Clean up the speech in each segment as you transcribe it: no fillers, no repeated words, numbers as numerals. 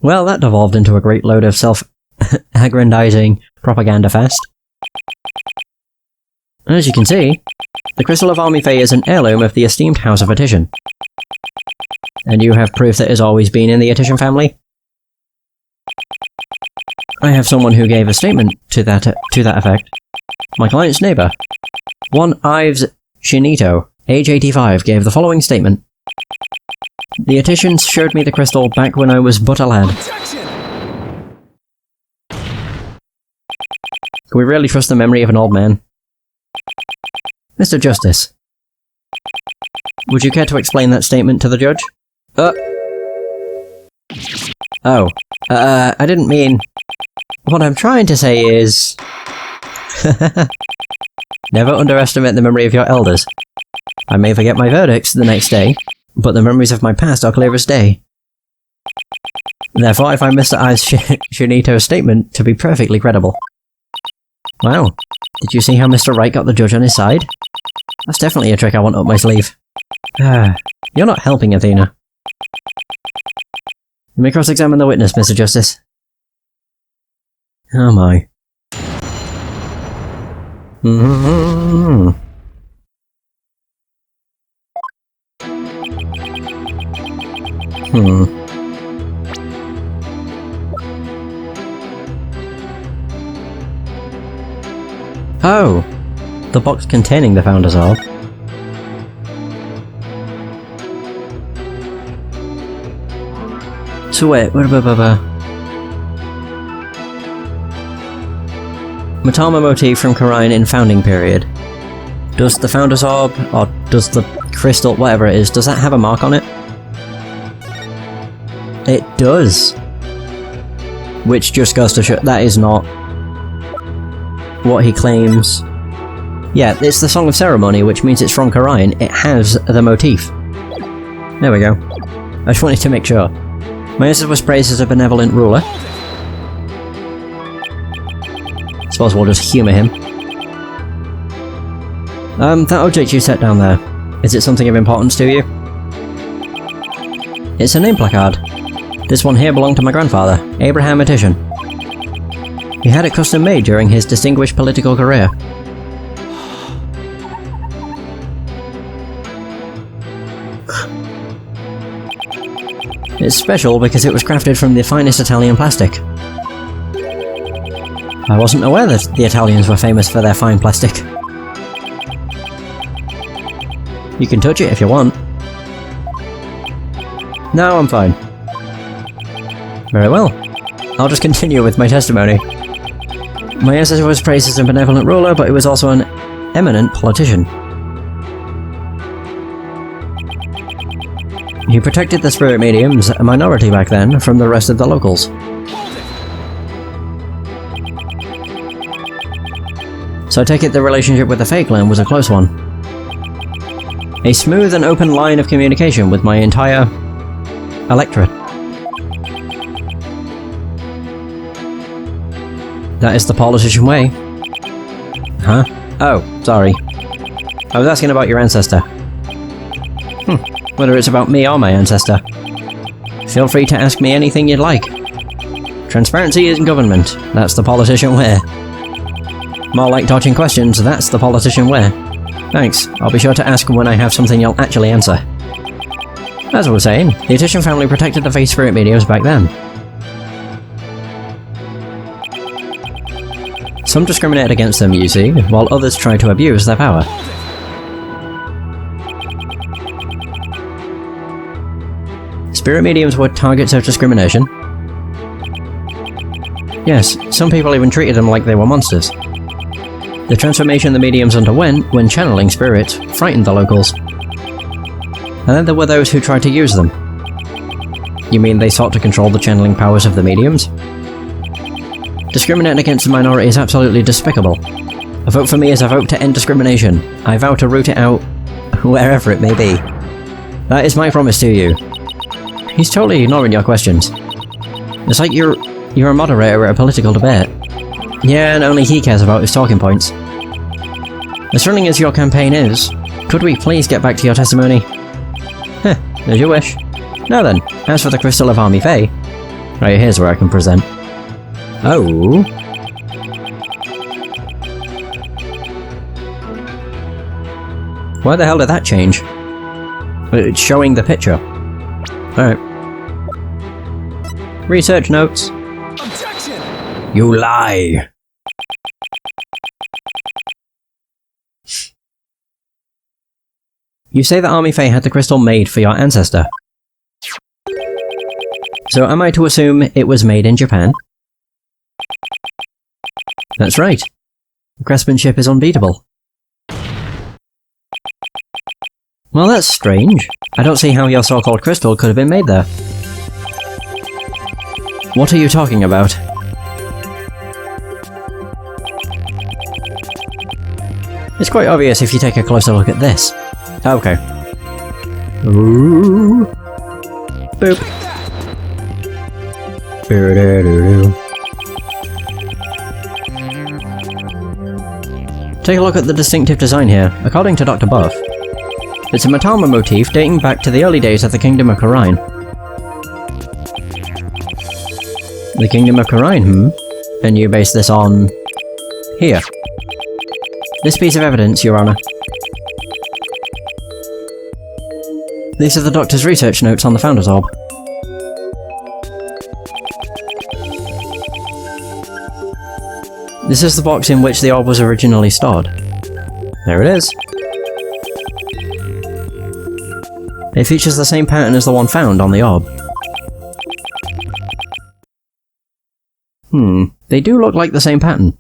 Well, that devolved into a great load of self-aggrandizing propaganda fest. As you can see, the Crystal of Army Fae is an heirloom of the esteemed House of Attition. And you have proof that it has always been in the Attition family? I have someone who gave a statement to that effect. My client's neighbour, one Ives Shinito, age 85, gave the following statement. The Attitians showed me the crystal back when I was but a lad. Can we really trust the memory of an old man? Mr. Justice, would you care to explain that statement to the judge? I didn't mean... What I'm trying to say is... Never underestimate the memory of your elders. I may forget my verdicts the next day, but the memories of my past are clear as day. Therefore, I find Mr. Ives Shinito's statement to be perfectly credible. Wow, did you see how Mr. Wright got the judge on his side? That's definitely a trick I want up my sleeve. You're not helping, Athena. You may cross-examine the witness, Mr. Justice. Oh my. Oh! The box containing the Founder's Orb. So wait, Matama motif from Karain in Founding Period. Does the Founder's Orb, or does the crystal, whatever it is, does that have a mark on it? It does! Which just goes to show that is not what he claims. Yeah, it's the Song of Ceremony, which means it's from Karain. It has the motif. There we go. I just wanted to make sure. My answer was praised as a benevolent ruler. Suppose we'll just humour him. That object you set down there, is it something of importance to you? It's a name placard. This one here belonged to my grandfather, Abraham Attition. He had it custom made during his distinguished political career. It's special because it was crafted from the finest Italian plastic. I wasn't aware that the Italians were famous for their fine plastic. You can touch it if you want. No, I'm fine. Very well. I'll just continue with my testimony. My ancestor was praised as a benevolent ruler, but he was also an eminent politician. He protected the spirit mediums, a minority back then, from the rest of the locals. So I take it the relationship with the Fae clan was a close one. A smooth and open line of communication with my entire electorate. That is the politician way. Huh? Oh, sorry. I was asking about your ancestor. Whether it's about me or my ancestor. Feel free to ask me anything you'd like. Transparency is government. That's the politician way. More like dodging questions. That's the politician way. Thanks. I'll be sure to ask when I have something you'll actually answer. As I was saying, the Attition family protected the Fae spirit mediums back then. Some discriminate against them, you see, while others try to abuse their power. Spirit mediums were targets of discrimination. Yes, some people even treated them like they were monsters. The transformation the mediums underwent when channeling spirits frightened the locals. And then there were those who tried to use them. You mean they sought to control the channeling powers of the mediums? Discriminating against the minority is absolutely despicable. A vote for me is a vote to end discrimination. I vow to root it out wherever it may be. That is my promise to you. He's totally ignoring your questions. It's like you're a moderator at a political debate. Yeah, and only he cares about his talking points. As thrilling as your campaign is, Could we please get back to your testimony? Heh, as you wish. Now then, as for the Crystal of Army Fae... Right, here's where I can present. Oh... Why the hell did that change? It's showing the picture. Alright. Research notes. Objection! You lie! You say that Army Fae had the crystal made for your ancestor. So am I to assume it was made in Japan? That's right. The craftsmanship is unbeatable. Well, that's strange. I don't see how your so-called crystal could have been made there. What are you talking about? It's quite obvious if you take a closer look at this. Okay. Ooh. Boop. Take a look at the distinctive design here. According to Dr. Buff, it's a Matama motif dating back to the early days of the Kingdom of Khura'in. The Kingdom of Khura'in, And you base this on... here. This piece of evidence, Your Honor. These are the Doctor's research notes on the Founder's Orb. This is the box in which the orb was originally stored. There it is. It features the same pattern as the one found on the orb. They do look like the same pattern.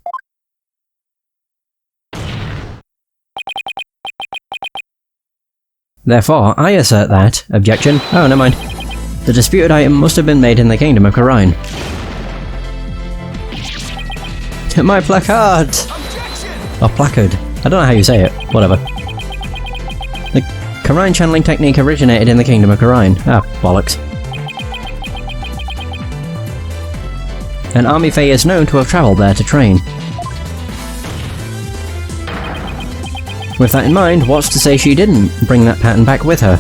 Therefore, I assert that... Objection? Oh, never mind. The disputed item must have been made in the Kingdom of Khura'in. My placard! Or placard. I don't know how you say it. Whatever. The Khura'in channeling technique originated in the Kingdom of Khura'in. Ah, bollocks. An Army Fae is known to have travelled there to train. With that in mind, what's to say she didn't bring that pattern back with her?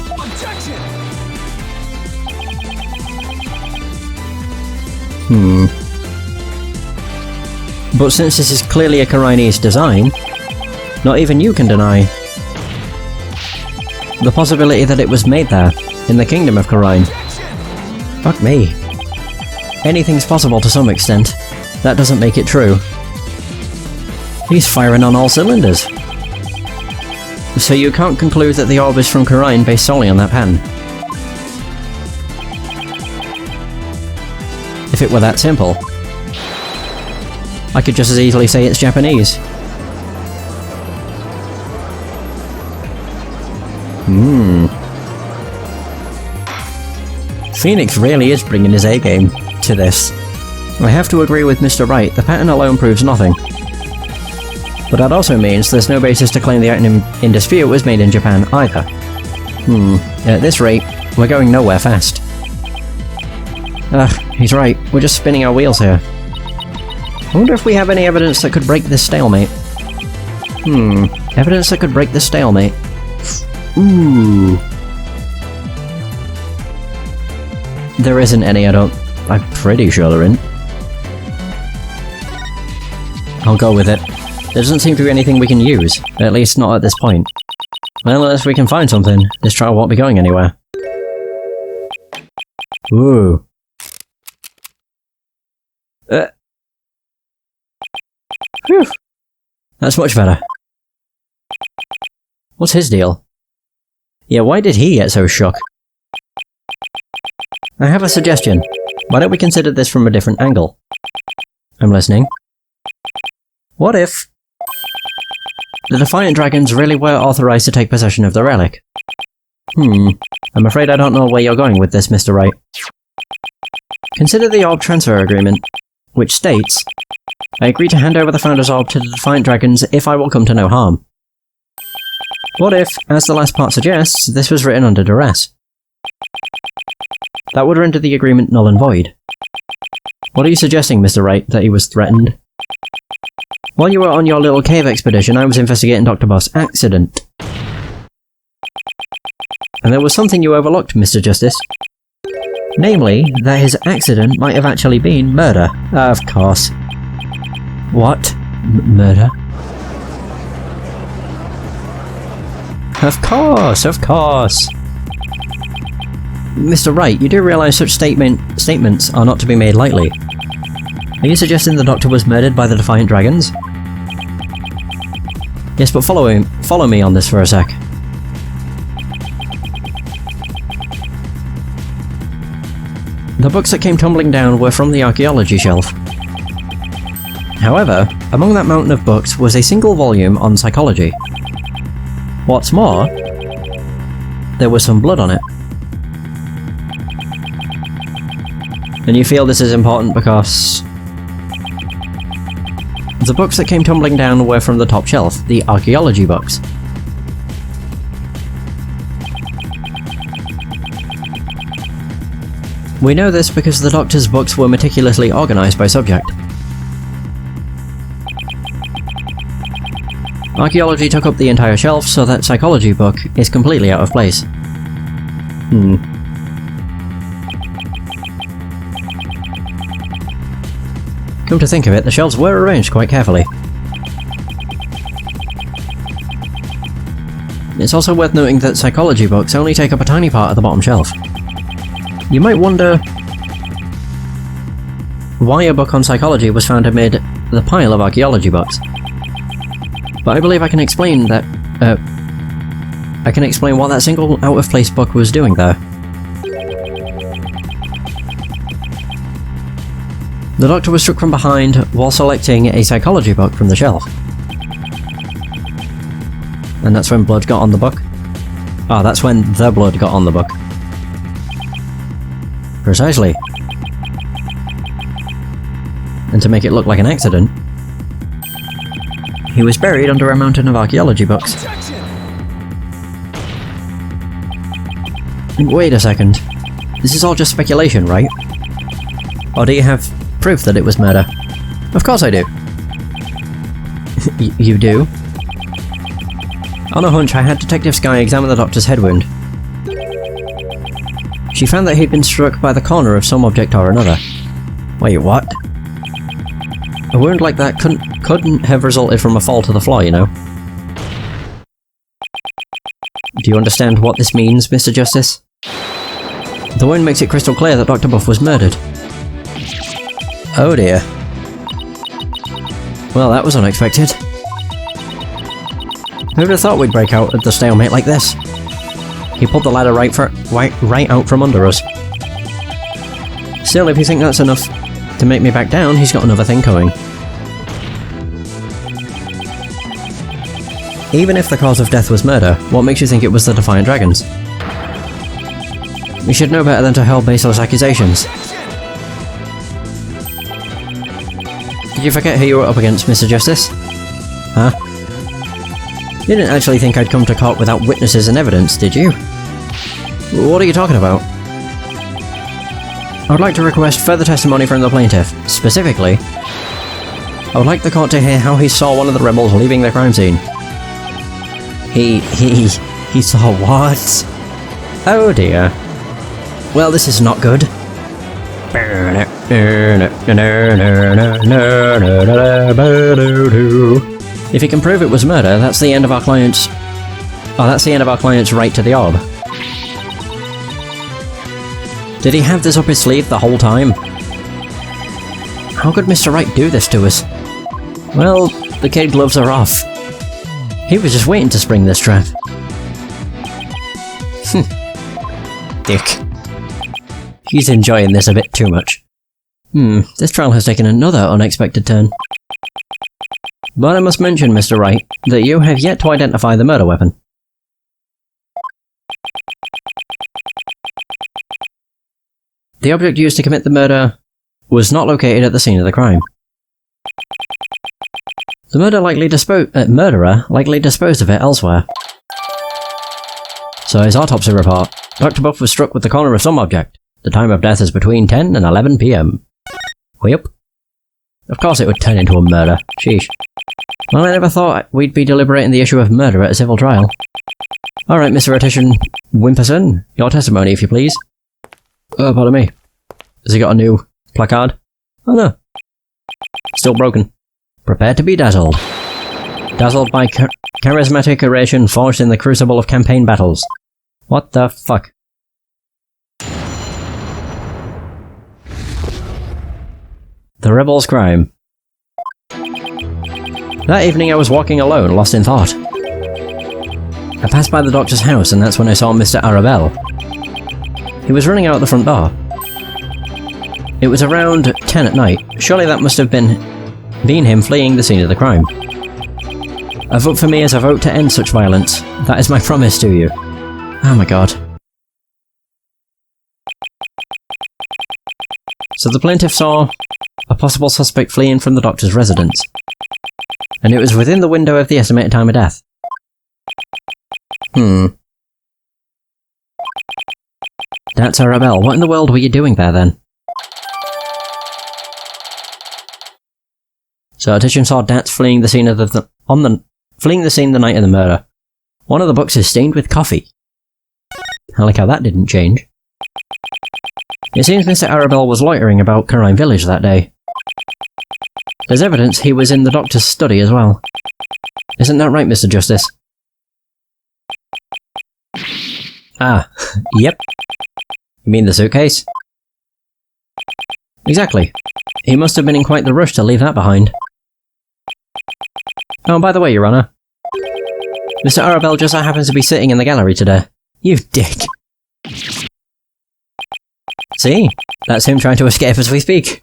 But since this is clearly a Khura'inese design, not even you can deny the possibility that it was made there, in the Kingdom of Khura'in. Fuck me. Anything's possible to some extent. That doesn't make it true. He's firing on all cylinders. So you can't conclude that the orb is from Khura'in based solely on that pattern. If it were that simple, I could just as easily say it's Japanese. Phoenix really is bringing his A-game to this. I have to agree with Mr. Wright, the pattern alone proves nothing. But that also means there's no basis to claim the item in dispute was made in Japan either. At this rate, we're going nowhere fast. He's right, we're just spinning our wheels here. I wonder if we have any evidence that could break this stalemate. Evidence that could break this stalemate. Ooh. There isn't any, I'm pretty sure there isn't. I'll go with it. There doesn't seem to be anything we can use, at least not at this point. Well, unless we can find something, this trial won't be going anywhere. Ooh. Phew. That's much better. What's his deal? Yeah, why did he get so shook? I have a suggestion. Why don't we consider this from a different angle? I'm listening. What if the Defiant Dragons really were authorized to take possession of the relic? I'm afraid I don't know where you're going with this, Mr. Wright. Consider the Orb Transfer Agreement, which states, I agree to hand over the Founder's Orb to the Defiant Dragons if I will come to no harm. What if, as the last part suggests, this was written under duress? That would render the agreement null and void. What are you suggesting, Mr. Wright, that he was threatened? While you were on your little cave expedition, I was investigating Dr. Buff's accident. And there was something you overlooked, Mr. Justice. Namely, that his accident might have actually been murder. Of course. What? Murder? Of course, of course. Mr. Wright, you do realise such statements are not to be made lightly. Are you suggesting the Doctor was murdered by the Defiant Dragons? Yes, but follow me on this for a sec. The books that came tumbling down were from the archaeology shelf. However, among that mountain of books was a single volume on psychology. What's more, there was some blood on it. And you feel this is important because the books that came tumbling down were from the top shelf, the archaeology books. We know this because the Doctor's books were meticulously organised by subject. Archaeology took up the entire shelf, so that psychology book is completely out of place. Come to think of it, the shelves were arranged quite carefully. It's also worth noting that psychology books only take up a tiny part of the bottom shelf. You might wonder why a book on psychology was found amid the pile of archaeology books. But I believe I can explain that, I can explain what that single out-of-place book was doing there. The Doctor was struck from behind while selecting a psychology book from the shelf. And that's when blood got on the book. Ah, that's when the blood got on the book. Precisely. And to make it look like an accident, he was buried under a mountain of archaeology books. Wait a second. This is all just speculation, right? Or do you have proof that it was murder? Of course I do. You do? On a hunch, I had Detective Skye examine the Doctor's head wound. She found that he'd been struck by the corner of some object or another. Wait, what? A wound like that couldn't have resulted from a fall to the floor, you know. Do you understand what this means, Mr. Justice? The wound makes it crystal clear that Dr. Buff was murdered. Oh dear. Well, that was unexpected. Who'd have thought we'd break out of the stalemate like this? He pulled the ladder right out from under us. Still, if you think that's enough to make me back down, he's got another thing coming. Even if the cause of death was murder, what makes you think it was the Defiant Dragons? You should know better than to hurl baseless accusations. Did you forget who you were up against, Mr. Justice? Huh? You didn't actually think I'd come to court without witnesses and evidence, did you? What are you talking about? I would like to request further testimony from the plaintiff. Specifically, I would like the court to hear how he saw one of the rebels leaving the crime scene. He saw what? Oh dear. Well, this is not good. If he can prove it was murder, that's the end of our client's... Oh, that's the end of our client's right to the orb. Did he have this up his sleeve the whole time? How could Mr. Wright do this to us? Well, the kid gloves are off. He was just waiting to spring this trap. Dick. He's enjoying this a bit too much. This trial has taken another unexpected turn. But I must mention, Mr. Wright, that you have yet to identify the murder weapon. The object used to commit the murder was not located at the scene of the crime. The murderer likely disposed of it elsewhere. So his autopsy report. Dr. Buff was struck with the corner of some object. The time of death is between 10 and 11 PM. Yep. Of course it would turn into a murder. Sheesh. Well, I never thought we'd be deliberating the issue of murder at a civil trial. Alright, Mr. Attention Wimperson, your testimony, if you please. Pardon me. Has he got a new placard? Oh no. Still broken. Prepare to be dazzled. Dazzled by charismatic oration forged in the crucible of campaign battles. What the fuck? The Rebel's Crime. That evening I was walking alone, lost in thought. I passed by the doctor's house and that's when I saw Mr. Arabelle. He was running out the front door. It was around 10 at night. Surely that must have been him fleeing the scene of the crime. A vote for me is a vote to end such violence. That is my promise to you. Oh my god. So the plaintiff saw a possible suspect fleeing from the doctor's residence. And it was within the window of the estimated time of death. That's Arabelle. What in the world were you doing there then? So Titian saw Dats fleeing the scene of fleeing the scene the night of the murder. One of the books is stained with coffee. I like how that didn't change. It seems Mr. Arabelle was loitering about Carine Village that day. There's evidence he was in the doctor's study as well. Isn't that right, Mr. Justice? Ah, yep. You mean the suitcase? Exactly. He must have been in quite the rush to leave that behind. Oh, by the way, Your Honour. Mr. Arabelle just so happens to be sitting in the gallery today. You dick. See? That's him trying to escape as we speak.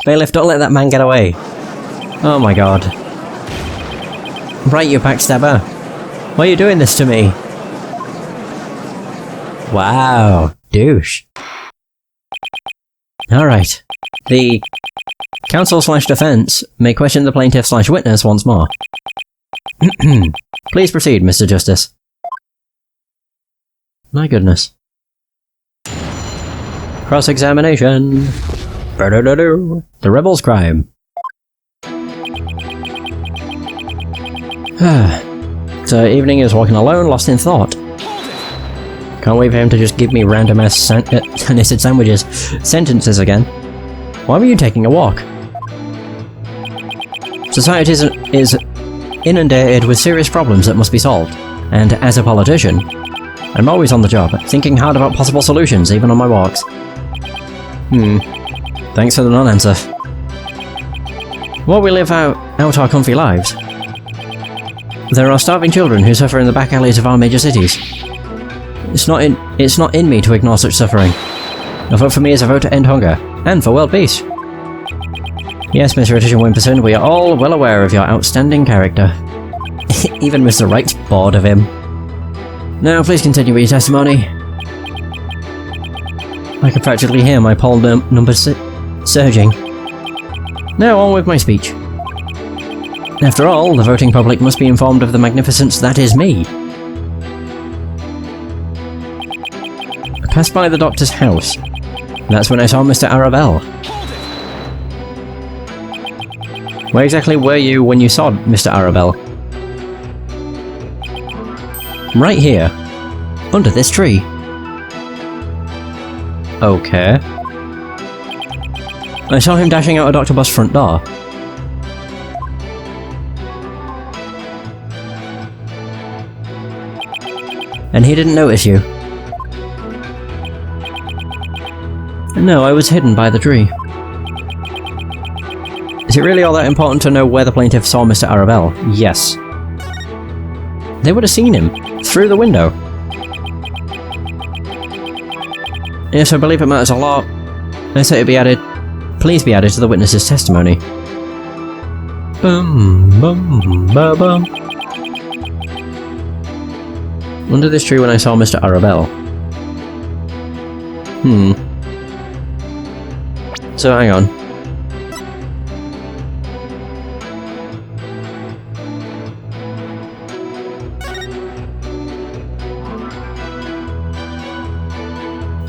Bailiff, don't let that man get away. Oh my god. Right, you backstabber. Why are you doing this to me? Wow, douche. Alright. The counsel/defense may question the plaintiff/witness once more. Please proceed, Mr. Justice. My goodness. Cross-examination. The Rebel's Crime. So, evening is walking alone, lost in thought. Can't wait for him to just give me random ass sentences again. Why were you taking a walk? Society is inundated with serious problems that must be solved, and as a politician, I'm always on the job, thinking hard about possible solutions, even on my walks. Thanks for the non-answer. While we live out our comfy lives, there are starving children who suffer in the back alleys of our major cities. It's not in me to ignore such suffering. A vote for me is a vote to end hunger, and for world peace. Yes, Mr. Attention Wimperson, we are all well aware of your outstanding character. Even Mr. Wright's bored of him. Now, please continue with your testimony. I can practically hear my poll numbers surging. Now on with my speech. After all, the voting public must be informed of the magnificence that is me. I passed by the doctor's house. That's when I saw Mr. Arabelle. Where exactly were you when you saw Mr. Arabelle? Right here. Under this tree. Okay. I saw him dashing out a doctor bus front door. And he didn't notice you. No, I was hidden by the tree. Is it really all that important to know where the plaintiff saw Mr. Arabelle? Yes. They would have seen him. Through the window. Yes, I believe it matters a lot. I say it be added. Please be added to the witness's testimony. Under this tree when I saw Mr. Arabelle. So hang on.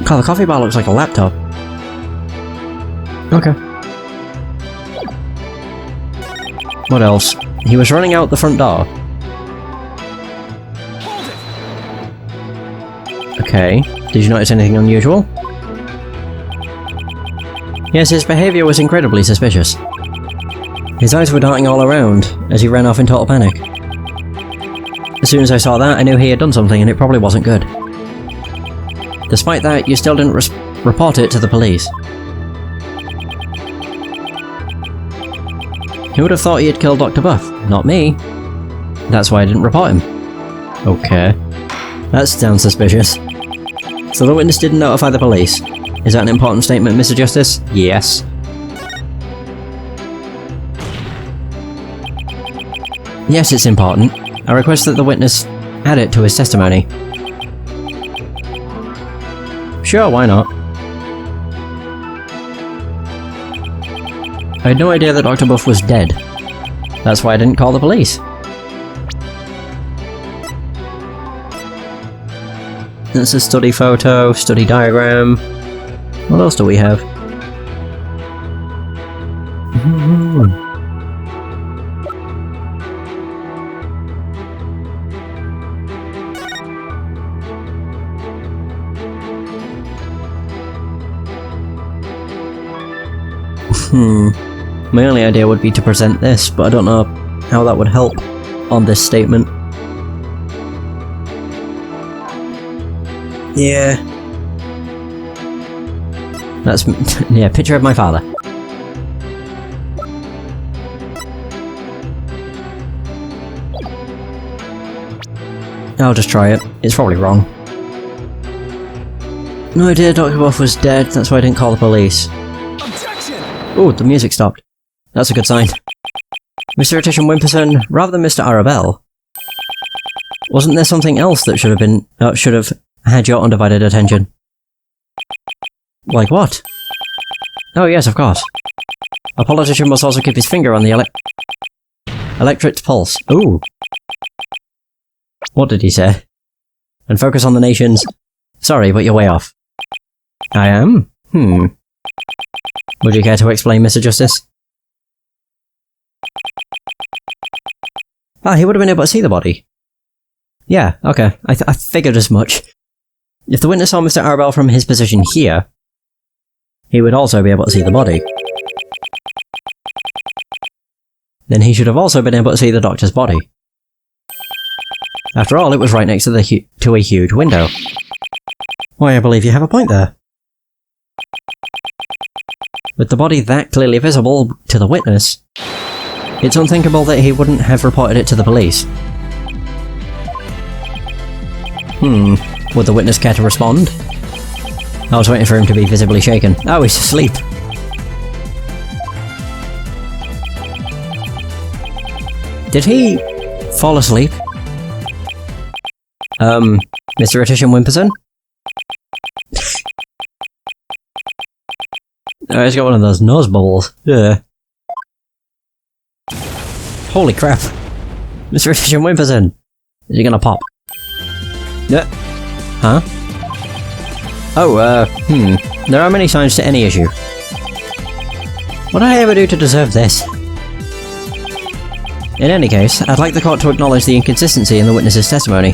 God, the coffee bar looks like a laptop. Okay. What else? He was running out the front door. Okay. Did you notice anything unusual? Yes, his behaviour was incredibly suspicious. His eyes were darting all around as he ran off in total panic. As soon as I saw that, I knew he had done something and it probably wasn't good. Despite that, you still didn't report it to the police. Who would have thought he had killed Dr. Buff? Not me. That's why I didn't report him. Okay. That sounds suspicious. So the witness didn't notify the police. Is that an important statement, Mr. Justice? Yes. Yes, it's important. I request that the witness add it to his testimony. Sure, why not? I had no idea that Dr. Buff was dead. That's why I didn't call the police. That's a study photo, study diagram. What else do we have? My only idea would be to present this, but I don't know how that would help on this statement. Yeah. That's... yeah, picture of my father. I'll just try it. It's probably wrong. No idea Dr. Buff was dead, that's why I didn't call the police. Oh, the music stopped. That's a good sign. Mr. Attention Wimperson, rather than Mr. Arabelle, wasn't there something else that should have had your undivided attention? Like what? Oh yes, of course. A politician must also keep his finger on the electorate's pulse. Ooh. What did he say? And focus on the nation's... Sorry, but you're way off. I am? Would you care to explain, Mr. Justice? Ah, he would have been able to see the body. Yeah, okay. I figured as much. If the witness saw Mr. Arabelle from his position here, he would also be able to see the body. Then he should have also been able to see the doctor's body. After all, it was right next to a huge window. Why, I believe you have a point there. With the body that clearly visible to the witness, it's unthinkable that he wouldn't have reported it to the police. Would the witness care to respond? I was waiting for him to be visibly shaken. Oh, he's asleep. Did he fall asleep? Mr. Attention Wimperson? Oh, he's got one of those nose bubbles. Yeah. Holy crap. Mr. Attention Wimperson! Is he gonna pop? Yeah. Huh? Oh, there are many signs to any issue. What did I ever do to deserve this? In any case, I'd like the court to acknowledge the inconsistency in the witness's testimony.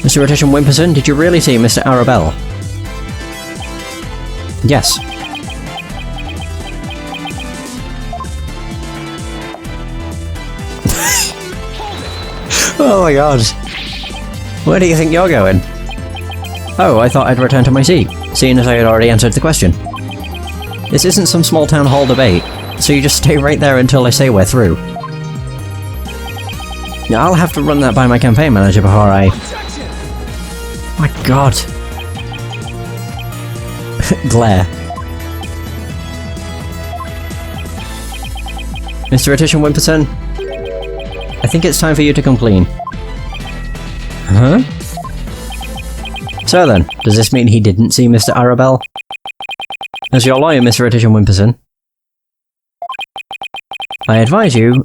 Mr. Attention Wimperson, did you really see Mr. Arabelle? Yes. Oh my god. Where do you think you're going? Oh, I thought I'd return to my seat, seeing as I had already answered the question. This isn't some small town hall debate, so you just stay right there until I say we're through. I'll have to run that by my campaign manager before I... My god. Glare. Mr. Attention Wimperson, I think it's time for you to come clean. Huh? So then, does this mean he didn't see Mr. Arabelle? As your lawyer, Mr. Attention Wimperson, I advise you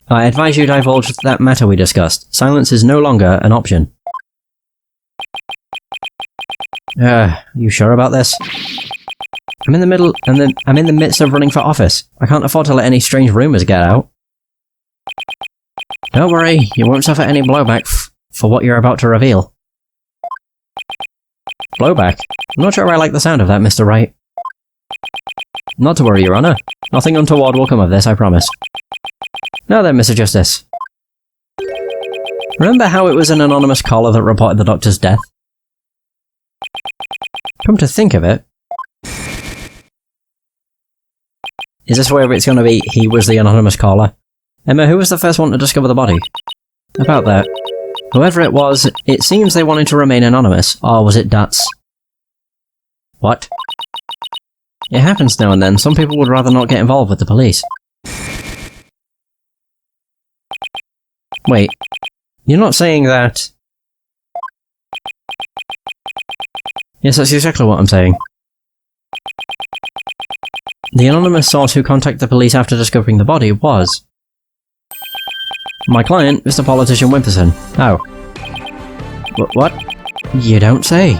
divulge that matter we discussed. Silence is no longer an option. You sure about this? I'm in the midst of running for office. I can't afford to let any strange rumours get out. Don't worry, you won't suffer any blowback for what you're about to reveal. Blowback? I'm not sure I like the sound of that, Mr. Wright. Not to worry, Your Honour. Nothing untoward will come of this, I promise. Now then, Mr. Justice. Remember how it was an anonymous caller that reported the doctor's death? Come to think of it... Is this where it's going to be he was the anonymous caller? Emma, who was the first one to discover the body? About that. Whoever it was, it seems they wanted to remain anonymous, or was it Dats? What? It happens now and then. Some people would rather not get involved with the police. Wait, you're not saying that... Yes, that's exactly what I'm saying. The anonymous source who contacted the police after discovering the body was... my client, Mr. Politician Wimperson. Oh. What? You don't say.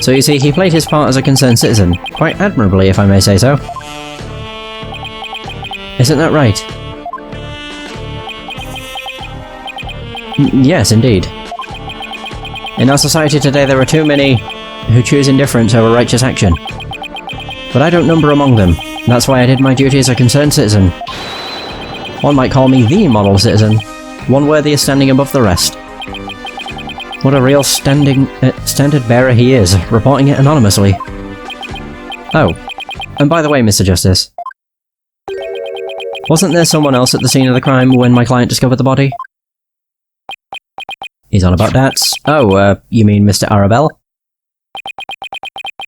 So you see, he played his part as a concerned citizen, quite admirably if I may say so. Isn't that right? Yes, indeed. In our society today there are too many who choose indifference over righteous action. But I don't number among them. That's why I did my duty as a concerned citizen. One might call me the model citizen, one worthy of standing above the rest. What a real standard bearer he is, reporting it anonymously. Oh, and by the way, Mr. Justice. Wasn't there someone else at the scene of the crime when my client discovered the body? He's on about that. Oh, you mean Mr. Arabelle?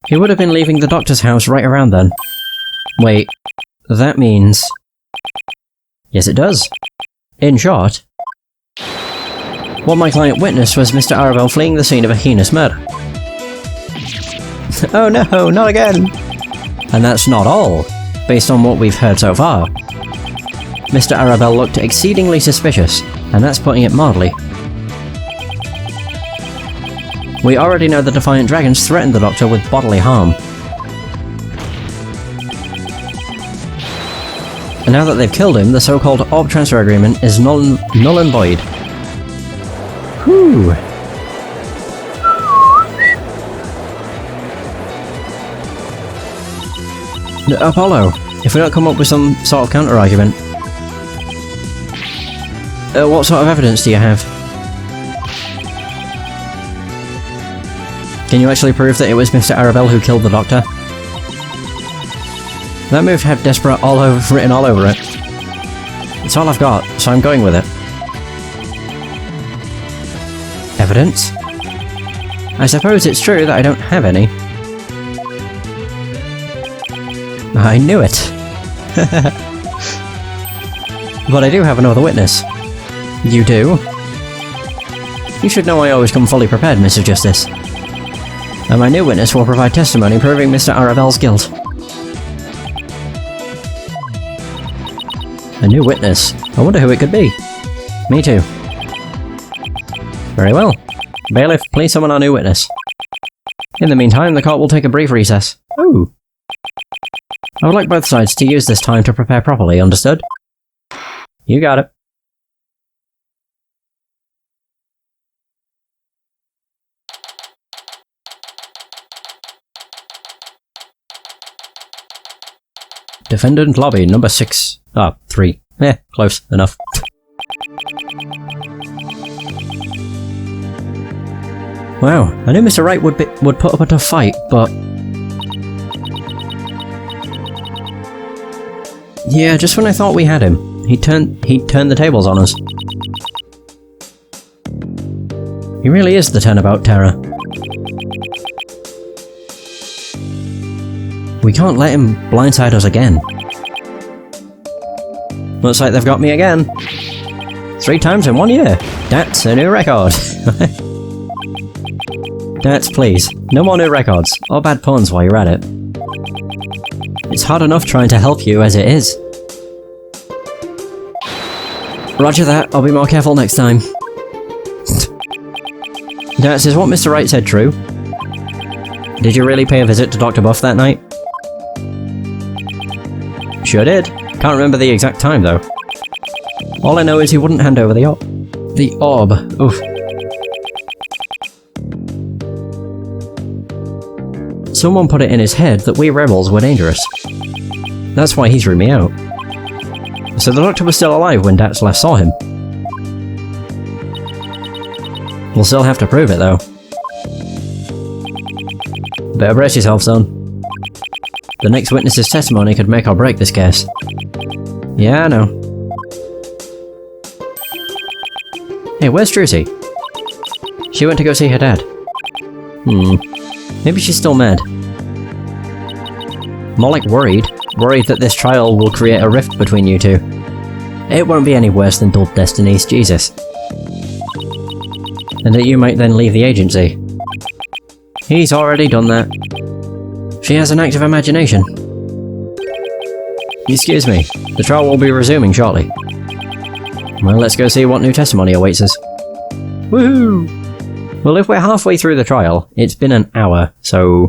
He would have been leaving the doctor's house right around then. Wait, that means... Yes, it does. In short, what my client witnessed was Mr. Arabelle fleeing the scene of a heinous murder. Oh no, not again! And that's not all, based on what we've heard so far. Mr. Arabelle looked exceedingly suspicious, and that's putting it mildly. We already know the Defiant Dragons threatened the Doctor with bodily harm. And now that they've killed him, the so-called Orb Transfer Agreement is null and void. Whew! Apollo, if we don't come up with some sort of counter-argument... what sort of evidence do you have? Can you actually prove that it was Mr. Arabelle who killed the Doctor? That move had desperate written all over it. It's all I've got, so I'm going with it. Evidence? I suppose it's true that I don't have any. I knew it! But I do have another witness. You do? You should know I always come fully prepared, Mr. Justice. And my new witness will provide testimony proving Mr. Arabelle's guilt. A new witness? I wonder who it could be. Me too. Very well. Bailiff, please summon our new witness. In the meantime, the court will take a brief recess. Ooh. I would like both sides to use this time to prepare properly, understood? You got it. Defendant lobby, number 6. Ah, 3. Close enough. Wow, I knew Mr. Wright would put up a tough fight, but... Yeah, just when I thought we had him, he'd turned the tables on us. He really is the turnabout terror. We can't let him blindside us again. Looks like they've got me again. 3 times in 1 year. That's a new record. That's please. No more new records, or bad puns while you're at it. It's hard enough trying to help you as it is. Roger that, I'll be more careful next time. That's is what Mr. Wright said true? Did you really pay a visit to Dr. Buff that night? Sure did. Can't remember the exact time though. All I know is he wouldn't hand over the The orb. Oof. Someone put it in his head that we rebels were dangerous. That's why he threw me out. So the doctor was still alive when Dax last saw him. We'll still have to prove it, though. Better brace yourself, son. The next witness's testimony could make or break this case. Yeah, I know. Hey, where's Druzy? She went to go see her dad. Maybe she's still mad. More like worried. Worried that this trial will create a rift between you two. It won't be any worse than Dual Destinies, Jesus. And that you might then leave the agency. He's already done that. She has an active imagination. Excuse me, the trial will be resuming shortly. Well, let's go see what new testimony awaits us. Woohoo! Well, if we're halfway through the trial, it's been an hour, so